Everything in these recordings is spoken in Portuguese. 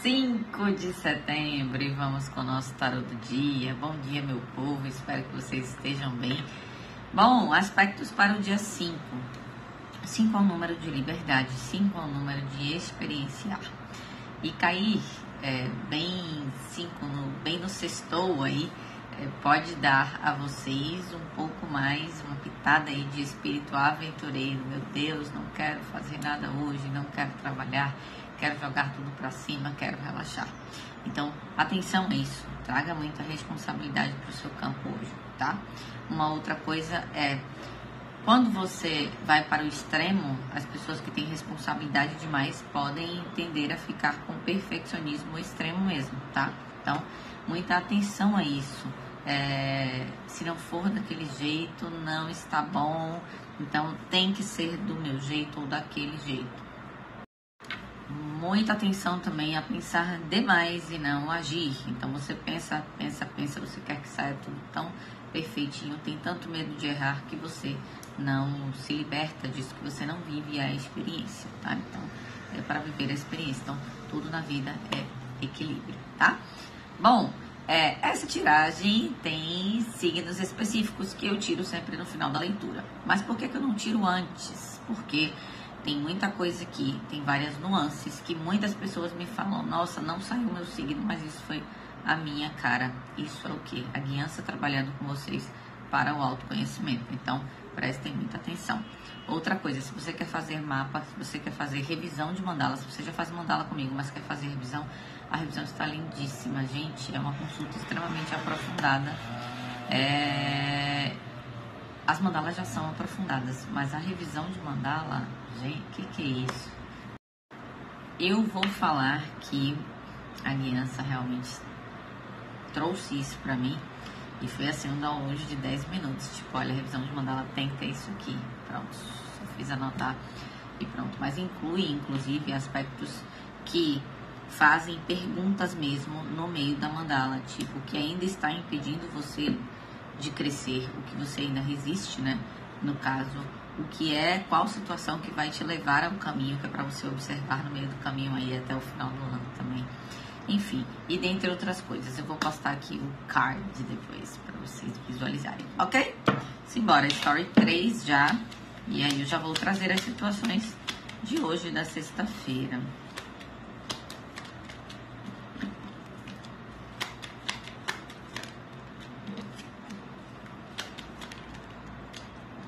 5 de setembro e vamos com o nosso tarô do dia. Bom dia, meu povo, espero que vocês estejam bem. Bom, aspectos para o dia 5. 5 é o número de liberdade, 5 é o número de experienciar. E cair bem no sextou aí, pode dar a vocês um pouco mais, uma pitada aí de espírito aventureiro. Meu Deus, não quero fazer nada hoje, não quero trabalhar, quero jogar tudo pra cima, quero relaxar. Então, atenção a isso, traga muita responsabilidade pro seu campo hoje, tá? Uma outra coisa é, quando você vai para o extremo, as pessoas que têm responsabilidade demais podem tender a ficar com perfeccionismo extremo mesmo, tá? Então, muita atenção a isso. Se não for daquele jeito, não está bom. Então, tem que ser do meu jeito ou daquele jeito. Muita atenção também a pensar demais e não agir. Então, você pensa, você quer que saia tudo tão perfeitinho, tem tanto medo de errar que você não se liberta disso, que você não vive a experiência, tá? Então, é para viver a experiência. Então, tudo na vida é equilíbrio, tá? Bom, essa tiragem tem signos específicos que eu tiro sempre no final da leitura. Mas por que eu não tiro antes? Porque tem muita coisa aqui, tem várias nuances que muitas pessoas me falam: nossa, não saiu o meu signo, mas isso foi a minha cara. Isso é o quê? A guiança trabalhando com vocês para o autoconhecimento. Então, prestem muita atenção. Outra coisa, se você quer fazer mapa, se você quer fazer revisão de mandala, se você já faz mandala comigo, mas quer fazer revisão, a revisão está lindíssima, gente. É uma consulta extremamente aprofundada. As mandalas já são aprofundadas, mas a revisão de mandala, gente, que é isso? Eu vou falar que a guiança realmente trouxe isso pra mim e foi assim um download de 10 minutos. Tipo, olha, a revisão de mandala tem que ter isso aqui. Pronto, só fiz anotar e pronto. Mas inclui, inclusive, aspectos que fazem perguntas mesmo no meio da mandala, tipo, o que ainda está impedindo você de crescer, o que você ainda resiste, né? No caso, qual situação que vai te levar ao caminho, que é para você observar no meio do caminho aí até o final do ano também. Enfim, e dentre outras coisas, eu vou postar aqui o card depois para vocês visualizarem, ok? Simbora, Story 3 já, e aí eu já vou trazer as situações de hoje, da sexta-feira.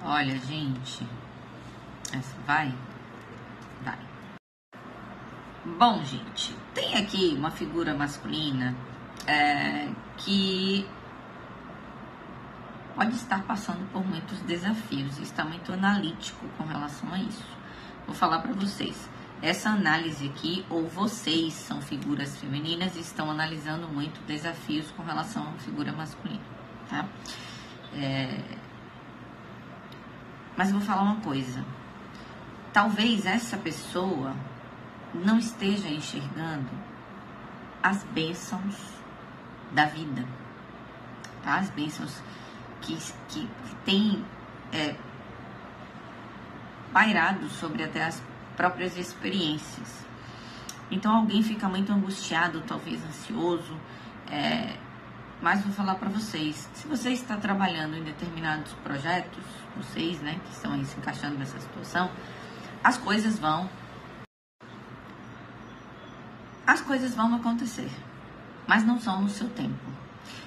Olha, gente, essa vai. Bom, gente, tem aqui uma figura masculina que pode estar passando por muitos desafios e está muito analítico com relação a isso. Vou falar para vocês, essa análise aqui, ou vocês são figuras femininas e estão analisando muito desafios com relação a uma figura masculina, tá? Mas eu vou falar uma coisa, talvez essa pessoa não esteja enxergando as bênçãos da vida, tá? As bênçãos que tem pairado sobre até as próprias experiências. Então alguém fica muito angustiado, talvez ansioso, mas vou falar para vocês, se você está trabalhando em determinados projetos, vocês, né, que estão aí se encaixando nessa situação, as coisas vão acontecer, mas não são no seu tempo.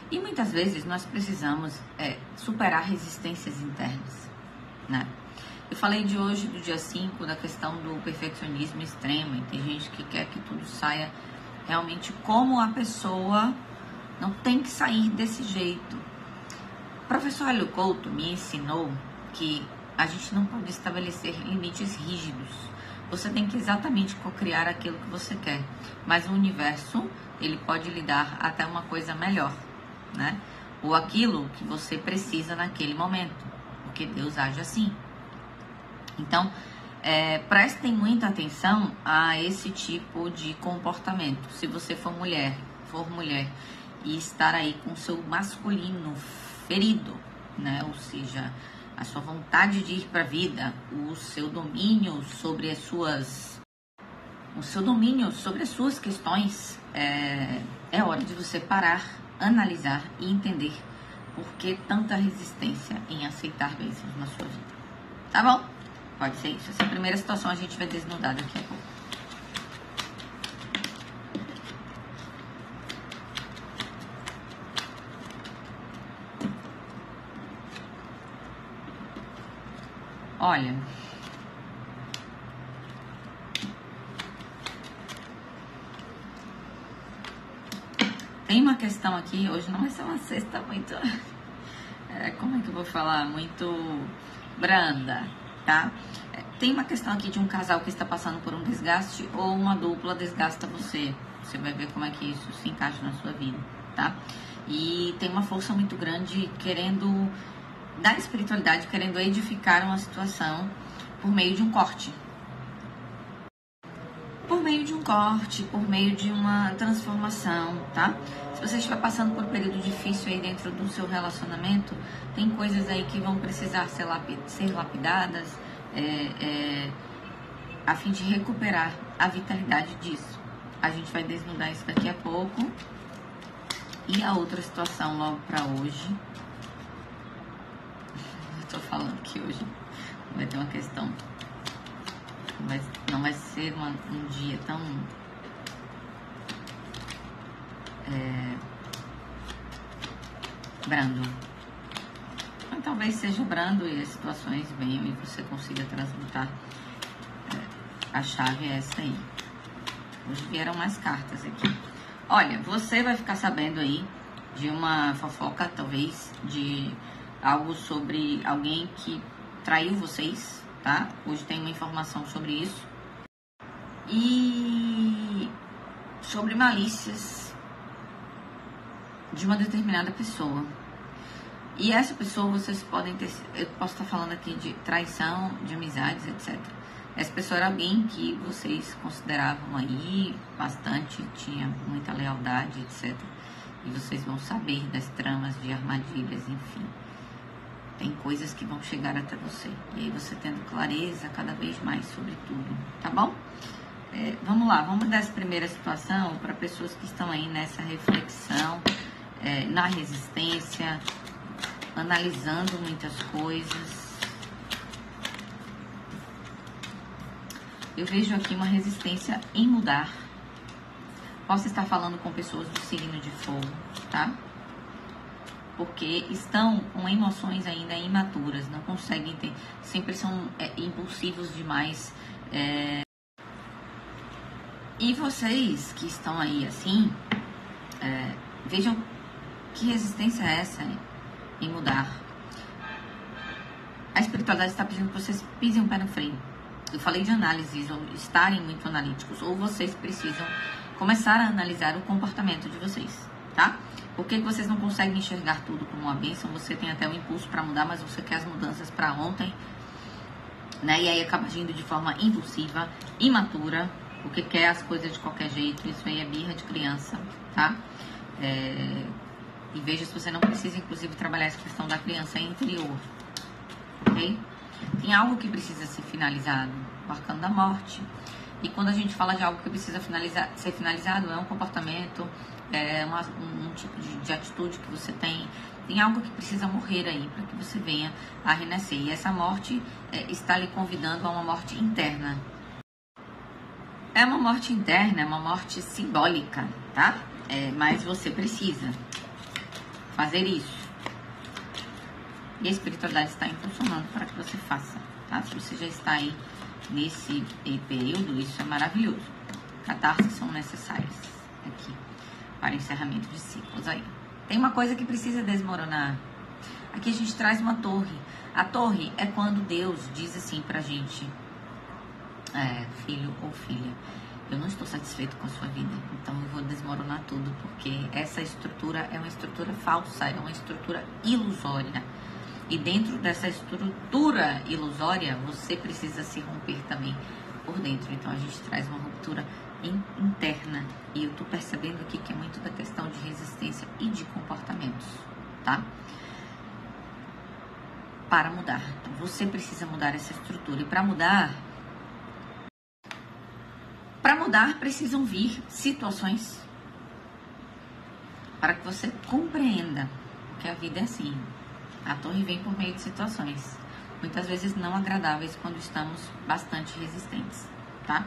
E muitas vezes nós precisamos superar resistências internas, né? Eu falei de hoje, do dia 5, da questão do perfeccionismo extremo, e tem gente que quer que tudo saia realmente como a pessoa, não tem que sair desse jeito. O professor Hélio Couto me ensinou que a gente não pode estabelecer limites rígidos. Você tem que exatamente cocriar aquilo que você quer. Mas o universo, ele pode lhe dar até uma coisa melhor, né? Ou aquilo que você precisa naquele momento. Porque Deus age assim. Então, prestem muita atenção a esse tipo de comportamento. Se você for mulher e estar aí com o seu masculino ferido, né? Ou seja, a sua vontade de ir para a vida, o seu domínio sobre as suas o seu domínio sobre as suas questões, é hora de você parar, analisar e entender por que tanta resistência em aceitar bênçãos na sua vida. Tá bom? Pode ser isso. Essa primeira situação a gente vai desnudar daqui a pouco. Olha, tem uma questão aqui, hoje não vai ser uma sexta muito, como é que eu vou falar, muito branda, tá? Tem uma questão aqui de um casal que está passando por um desgaste ou uma dupla desgasta você. Você vai ver como é que isso se encaixa na sua vida, tá? E tem uma força muito grande querendo, da espiritualidade, querendo edificar uma situação por meio de um corte. Por meio de um corte, por meio de uma transformação, tá? Se você estiver passando por um período difícil aí dentro do seu relacionamento, tem coisas aí que vão precisar ser lapidadas, a fim de recuperar a vitalidade disso. A gente vai desnudar isso daqui a pouco. E a outra situação logo pra hoje. Eu tô falando que hoje vai ter uma questão. Não vai ser um dia tão brando. Mas talvez seja brando e as situações venham e você consiga transmutar. A chave é essa aí. Hoje vieram mais cartas aqui. Olha, você vai ficar sabendo aí de uma fofoca, talvez, de algo sobre alguém que traiu vocês, tá? Hoje tem uma informação sobre isso. E sobre malícias de uma determinada pessoa. E essa pessoa, vocês podem ter... Eu posso estar falando aqui de traição, de amizades, etc. Essa pessoa era alguém que vocês consideravam aí bastante, tinha muita lealdade, etc. E vocês vão saber das tramas de armadilhas, enfim. Tem coisas que vão chegar até você. E aí você tendo clareza cada vez mais sobre tudo, tá bom? Vamos lá, vamos dar essa primeira situação para pessoas que estão aí nessa reflexão, na resistência, analisando muitas coisas. Eu vejo aqui uma resistência em mudar. Posso estar falando com pessoas do signo de fogo, tá? Porque estão com emoções ainda imaturas, não conseguem ter, sempre são impulsivos demais. E vocês que estão aí assim, vejam que resistência é essa em mudar. A espiritualidade está pedindo que vocês pisem o pé no freio. Eu falei de análises, ou estarem muito analíticos, ou vocês precisam começar a analisar o comportamento de vocês, tá? Por que vocês não conseguem enxergar tudo como uma bênção? Você tem até o impulso para mudar, mas você quer as mudanças para ontem, né? E aí acaba agindo de forma impulsiva, imatura, porque quer as coisas de qualquer jeito. Isso aí é birra de criança, tá? E veja se você não precisa, inclusive, trabalhar essa questão da criança interior, ok? Tem algo que precisa ser finalizado, o arcano da morte. E quando a gente fala de algo que precisa ser finalizado, é um comportamento, um tipo de atitude que você tem. Tem algo que precisa morrer aí para que você venha a renascer. E essa morte está lhe convidando a uma morte interna. É uma morte interna, é uma morte simbólica, tá? Mas você precisa fazer isso. E a espiritualidade está impulsionando para que você faça, tá? Se você já está aí nesse período, isso é maravilhoso. Catarses são necessárias aqui para encerramento de ciclos aí. Tem uma coisa que precisa desmoronar. Aqui a gente traz uma torre. A torre é quando Deus diz assim pra gente, filho ou filha, eu não estou satisfeito com a sua vida, então eu vou desmoronar tudo, porque essa estrutura é uma estrutura falsa, é uma estrutura ilusória. E dentro dessa estrutura ilusória, você precisa se romper também por dentro. Então a gente traz uma ruptura interna. E eu tô percebendo aqui que é muito da questão de resistência e de comportamentos, tá? Para mudar. Então mudar, precisam vir situações para que você compreenda que a vida é assim. A torre vem por meio de situações, muitas vezes não agradáveis quando estamos bastante resistentes, tá?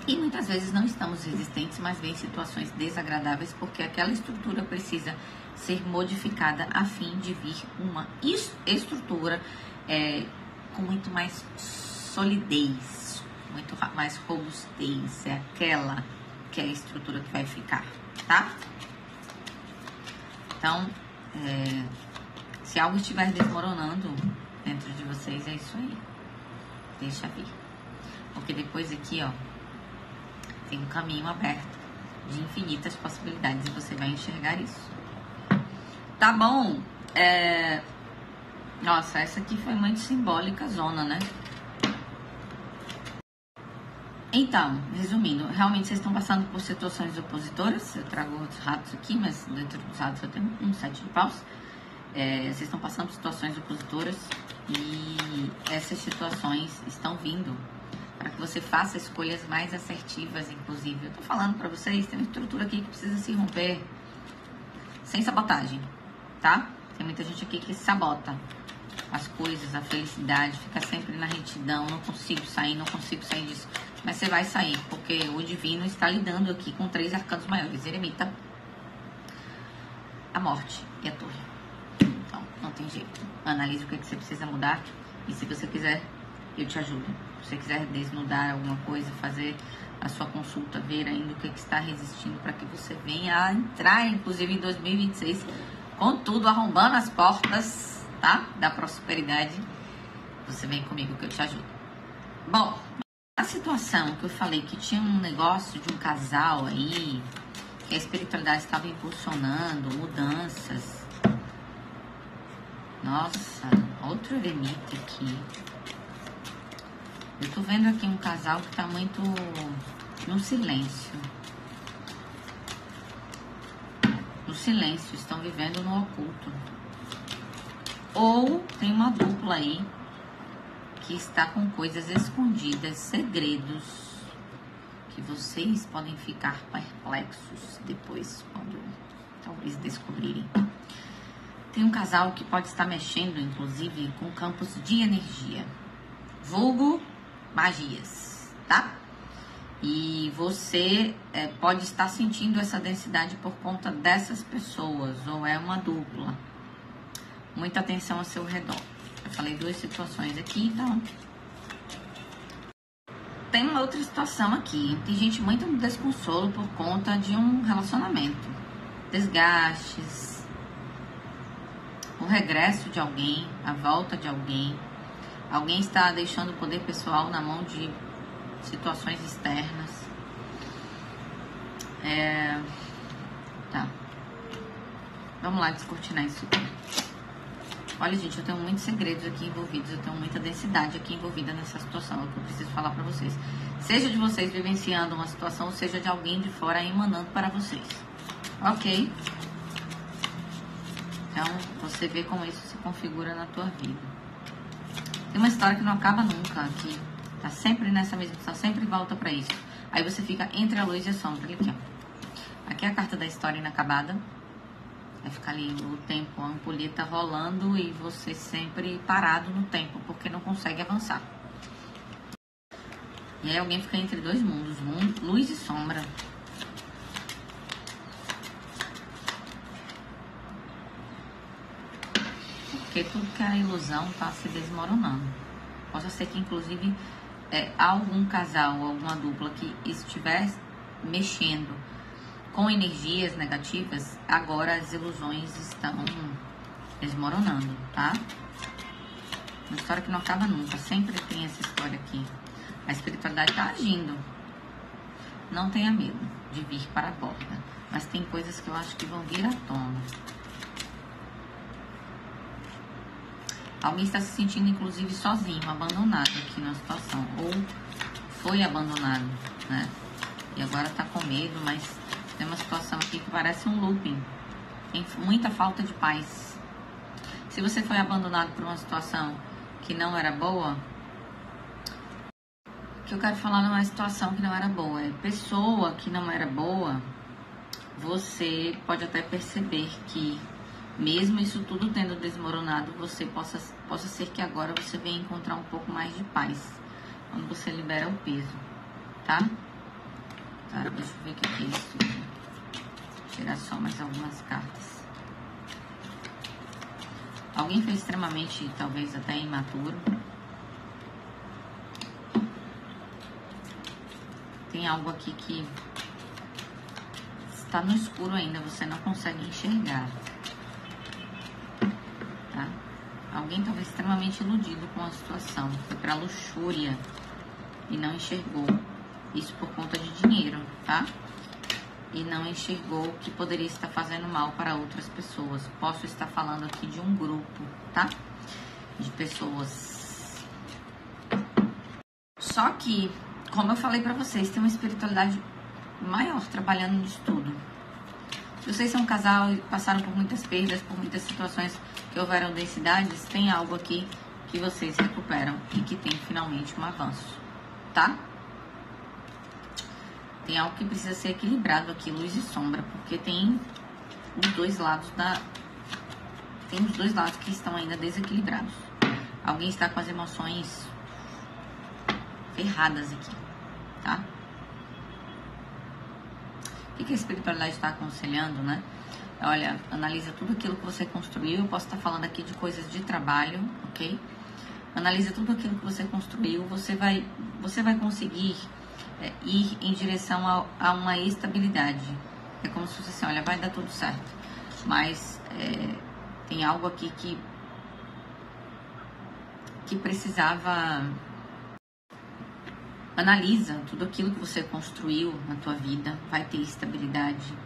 E muitas vezes não estamos resistentes, mas vem situações desagradáveis porque aquela estrutura precisa ser modificada a fim de vir uma estrutura com muito mais solidez, muito mais robustez. É aquela que é a estrutura que vai ficar, tá? Então, se algo estiver desmoronando dentro de vocês, é isso aí. Deixa vir. Porque depois aqui, ó, tem um caminho aberto de infinitas possibilidades e você vai enxergar isso. Tá bom? Nossa, essa aqui foi muito simbólica, zona, né? Então, resumindo, realmente vocês estão passando por situações opositoras. Eu trago outros ratos aqui, mas dentro dos ratos eu tenho um 7 de paus. Vocês estão passando por situações opositoras e essas situações estão vindo para que você faça escolhas mais assertivas, inclusive. Eu tô falando para vocês, tem uma estrutura aqui que precisa se romper sem sabotagem, tá? Tem muita gente aqui que sabota as coisas, a felicidade, fica sempre na retidão, não consigo sair disso. Mas você vai sair, porque o divino está lidando aqui com 3 arcanos maiores. Eremita, a morte e a torre. Então, não tem jeito. Analise o que você precisa mudar e se você quiser, eu te ajudo. Se você quiser desnudar alguma coisa, fazer a sua consulta, ver ainda o que está resistindo para que você venha a entrar, inclusive em 2026, com tudo, arrombando as portas, tá? Da prosperidade. Você vem comigo que eu te ajudo. Bom, a situação que eu falei que tinha um negócio de um casal aí, que a espiritualidade estava impulsionando mudanças. Nossa, outro eremita aqui. Eu tô vendo aqui um casal que tá muito no silêncio. No silêncio, estão vivendo no oculto. Ou tem uma dupla aí que está com coisas escondidas, segredos, que vocês podem ficar perplexos depois, quando talvez descobrirem. Tem um casal que pode estar mexendo, inclusive, com campos de energia, vulgo magias, tá? E você pode estar sentindo essa densidade por conta dessas pessoas, ou é uma dupla. Muita atenção ao seu redor. Eu falei 2 situações aqui, então. Tem uma outra situação aqui. Tem gente muito no desconsolo por conta de um relacionamento. Desgastes. O regresso de alguém, a volta de alguém. Alguém está deixando o poder pessoal na mão de situações externas. Tá. Vamos lá descortinar isso aqui. Olha, gente, eu tenho muitos segredos aqui envolvidos, eu tenho muita densidade aqui envolvida nessa situação, é o que eu preciso falar pra vocês. Seja de vocês vivenciando uma situação, seja de alguém de fora emanando para vocês. Ok? Então, você vê como isso se configura na tua vida. Tem uma história que não acaba nunca aqui. Tá sempre nessa mesma situação, sempre volta pra isso. Aí você fica entre a luz e a sombra. Aqui, ó. Aqui é a carta da história inacabada. Vai ficar ali o tempo, a ampulheta rolando e você sempre parado no tempo, porque não consegue avançar. E aí alguém fica entre 2 mundos, luz e sombra. Porque tudo que era ilusão tá se desmoronando. Pode ser que, inclusive, algum casal ou alguma dupla que estiver mexendo com energias negativas, agora as ilusões estão desmoronando, tá? Uma história que não acaba nunca, sempre tem essa história aqui. A espiritualidade tá agindo. Não tenha medo de vir para a borda, mas tem coisas que eu acho que vão vir à tona. Alguém está se sentindo, inclusive, sozinho, abandonado aqui na situação, ou foi abandonado, né? E agora tá com medo, mas tem uma situação aqui que parece um looping. Tem muita falta de paz. Se você foi abandonado por uma situação que não era boa, que eu quero falar não é situação que não era boa, é pessoa que não era boa. Você pode até perceber que, mesmo isso tudo tendo desmoronado, você possa ser que agora você venha encontrar um pouco mais de paz quando você libera o peso, tá? Tá, deixa eu ver o que é isso. Vou tirar só mais algumas cartas. Alguém foi extremamente, talvez até imaturo. Tem algo aqui que está no escuro ainda, você não consegue enxergar. Tá? Alguém talvez extremamente iludido com a situação, foi pra luxúria e não enxergou isso por conta de dinheiro, tá? E não enxergou que poderia estar fazendo mal para outras pessoas. Posso estar falando aqui de um grupo, tá? De pessoas. Só que, como eu falei pra vocês, tem uma espiritualidade maior trabalhando nisso tudo. Se vocês são um casal e passaram por muitas perdas, por muitas situações que houveram densidades, tem algo aqui que vocês recuperam e que tem finalmente um avanço, tá? Tem algo que precisa ser equilibrado aqui, luz e sombra, porque tem os dois lados Tem os dois lados que estão ainda desequilibrados. Alguém está com as emoções ferradas aqui, tá? O que a espiritualidade está aconselhando, né? Olha, analisa tudo aquilo que você construiu. Eu posso estar falando aqui de coisas de trabalho, ok? Analisa tudo aquilo que você construiu. Você vai conseguir ir em direção a uma estabilidade. É como se fosse assim, olha, vai dar tudo certo. Mas tem algo aqui que precisava... Analisa tudo aquilo que você construiu na tua vida, vai ter estabilidade,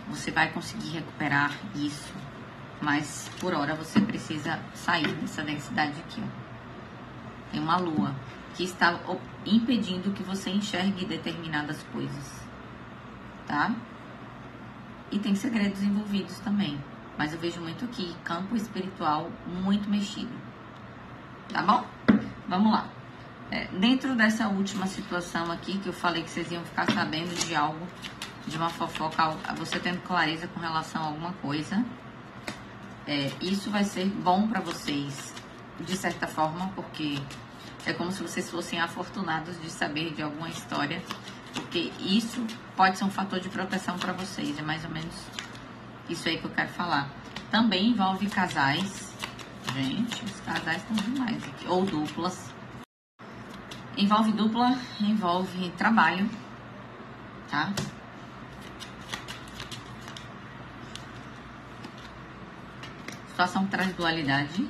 você vai conseguir recuperar isso, mas por hora você precisa sair dessa densidade aqui, ó. Tem uma lua que está impedindo que você enxergue determinadas coisas, tá? E tem segredos envolvidos também, mas eu vejo muito aqui, campo espiritual muito mexido, tá bom? Vamos lá. Dentro dessa última situação aqui, que eu falei que vocês iam ficar sabendo de algo, de uma fofoca, você tendo clareza com relação a alguma coisa, isso vai ser bom pra vocês, de certa forma, porque é como se vocês fossem afortunados de saber de alguma história, porque isso pode ser um fator de proteção pra vocês, é mais ou menos isso aí que eu quero falar. Também envolve casais, gente, os casais estão demais aqui, ou duplas. Envolve dupla, envolve trabalho, tá? Situação que traz dualidade.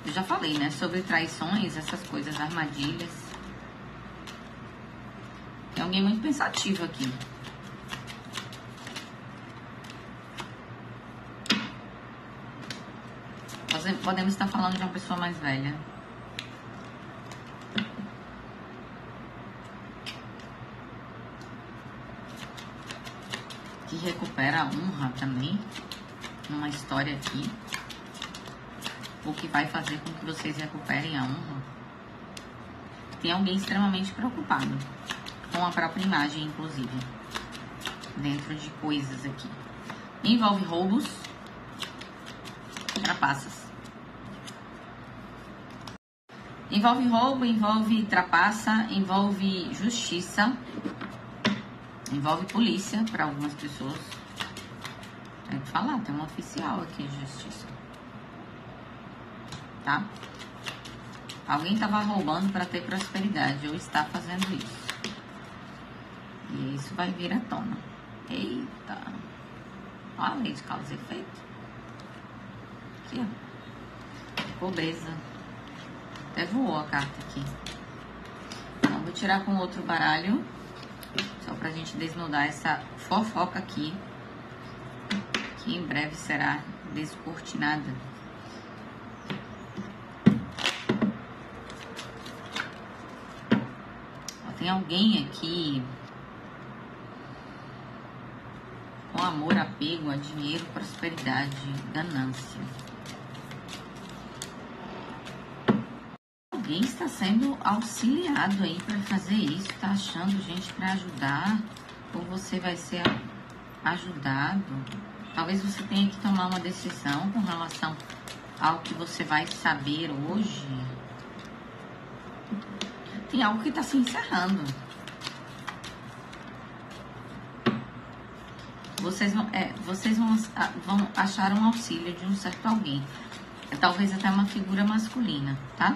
Eu já falei, né? Sobre traições, essas coisas, armadilhas. Tem alguém muito pensativo aqui. Podemos estar falando de uma pessoa mais velha. Que recupera a honra também, numa história aqui, o que vai fazer com que vocês recuperem a honra. Tem alguém extremamente preocupado com a própria imagem, inclusive, dentro de coisas aqui. Envolve roubos, trapaças. Envolve roubo, envolve trapaça, envolve justiça. Envolve polícia para algumas pessoas. Tem que falar, tem um oficial aqui de justiça. Tá? Alguém estava roubando para ter prosperidade ou está fazendo isso. E isso vai vir à tona. Eita. Olha a lei de causa e efeito. Aqui, ó. Pobreza. Até voou a carta aqui. Então, vou tirar com outro baralho. Só pra gente desnudar essa fofoca aqui, que em breve será descortinada. Ó, tem alguém aqui com amor, apego a dinheiro, prosperidade, ganância. Alguém está sendo auxiliado aí para fazer isso, tá achando gente para ajudar, ou você vai ser ajudado. Talvez você tenha que tomar uma decisão com relação ao que você vai saber hoje. Tem algo que está se encerrando. Vocês vão achar um auxílio de um certo alguém. Talvez até uma figura masculina, tá?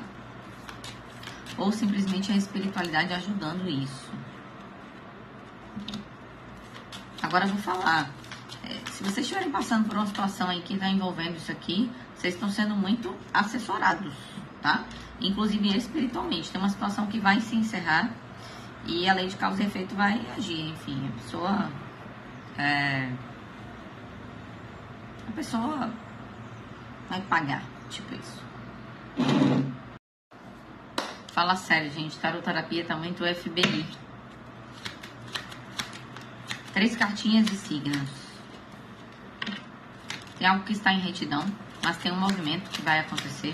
Ou simplesmente a espiritualidade ajudando isso. Agora eu vou falar. Se vocês estiverem passando por uma situação aí que está envolvendo isso aqui, vocês estão sendo muito assessorados, tá? Inclusive espiritualmente. Tem uma situação que vai se encerrar e a lei de causa e efeito vai agir. Enfim, a pessoa vai pagar, tipo isso. Fala sério, gente. Taroterapia tá muito FBI. 3 cartinhas de signos. Tem algo que está em retidão, mas tem um movimento que vai acontecer.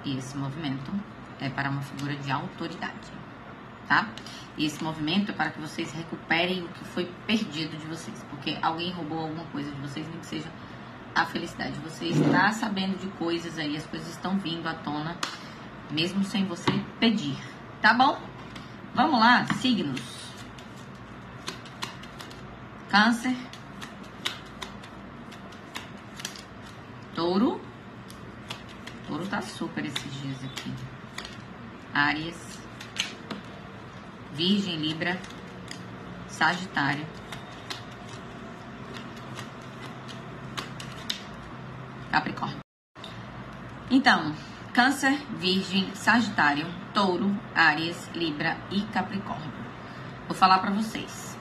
E esse movimento é para uma figura de autoridade, tá? E esse movimento é para que vocês recuperem o que foi perdido de vocês. Porque alguém roubou alguma coisa de vocês, nem que seja a felicidade. Você está sabendo de coisas aí, as coisas estão vindo à tona, mesmo sem você pedir, tá bom? Vamos lá, signos. Câncer. Touro. Touro tá super esses dias aqui. Áries. Virgem, Libra. Sagitário. Capricórnio. Então, Câncer, Virgem, Sagitário, Touro, Áries, Libra e Capricórnio. Vou falar pra vocês.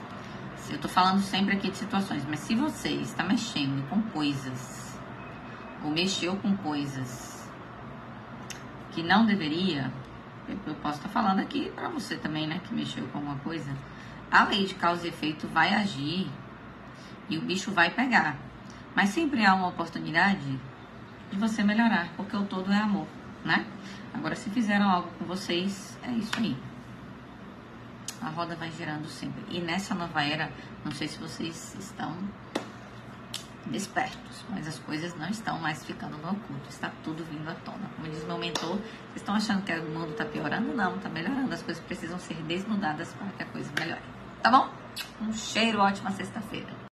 Eu tô falando sempre aqui de situações, mas se você está mexendo com coisas, ou mexeu com coisas que não deveria, eu posso estar falando aqui pra você também, né, que mexeu com alguma coisa, a lei de causa e efeito vai agir e o bicho vai pegar. Mas sempre há uma oportunidade de você melhorar, porque o todo é amor, né? Agora, se fizeram algo com vocês, é isso aí. A roda vai girando sempre. E nessa nova era, não sei se vocês estão despertos, mas as coisas não estão mais ficando no oculto. Está tudo vindo à tona. Como diz meu mentor, vocês estão achando que o mundo está piorando? Não, está melhorando. As coisas precisam ser desnudadas para que a coisa melhore. Tá bom? Um cheiro, ótima sexta-feira.